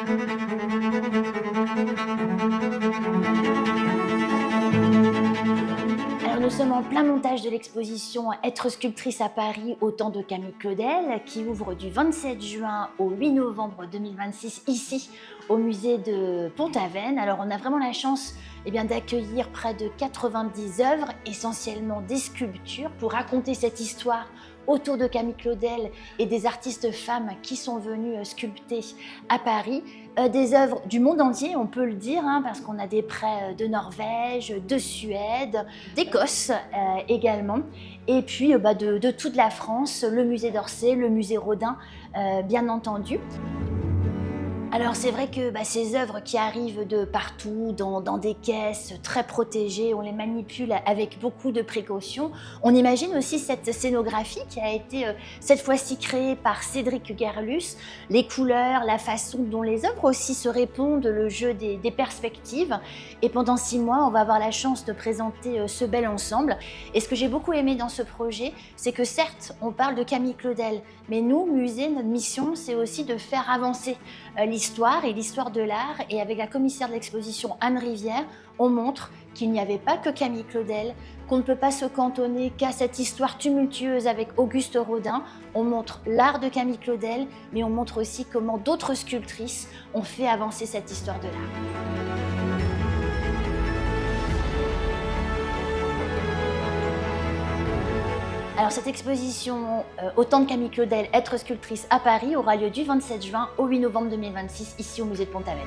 Alors nous sommes en plein montage de l'exposition Être sculptrice à Paris au temps de Camille Claudel qui ouvre du 27 juin au 8 novembre 2026 ici au musée de Pont-Aven. Alors on a vraiment la chance d'accueillir près de 90 œuvres, essentiellement des sculptures, pour raconter cette histoire autour de Camille Claudel et des artistes femmes qui sont venues sculpter à Paris. Des œuvres du monde entier, on peut le dire, parce qu'on a des prêts de Norvège, de Suède, d'Écosse également, et puis de toute la France, le musée d'Orsay, le musée Rodin, bien entendu. Alors c'est vrai que ces œuvres qui arrivent de partout, dans des caisses très protégées, on les manipule avec beaucoup de précautions. On imagine aussi cette scénographie qui a été cette fois-ci créée par Cédric Gerlus, les couleurs, la façon dont les œuvres aussi se répondent, le jeu des perspectives. Et pendant 6 mois, on va avoir la chance de présenter ce bel ensemble. Et ce que j'ai beaucoup aimé dans ce projet, c'est que certes, on parle de Camille Claudel, mais nous, musée, notre mission, c'est aussi de faire avancer l'histoire et l'histoire de l'art. Et avec la commissaire de l'exposition Anne Rivière, on montre qu'il n'y avait pas que Camille Claudel, qu'on ne peut pas se cantonner qu'à cette histoire tumultueuse avec Auguste Rodin. On montre l'art de Camille Claudel, mais on montre aussi comment d'autres sculptrices ont fait avancer cette histoire de l'art. Alors cette exposition au temps de Camille Claudel, Être sculptrice à Paris, aura lieu du 27 juin au 8 novembre 2026, ici au musée de Pont-Aven.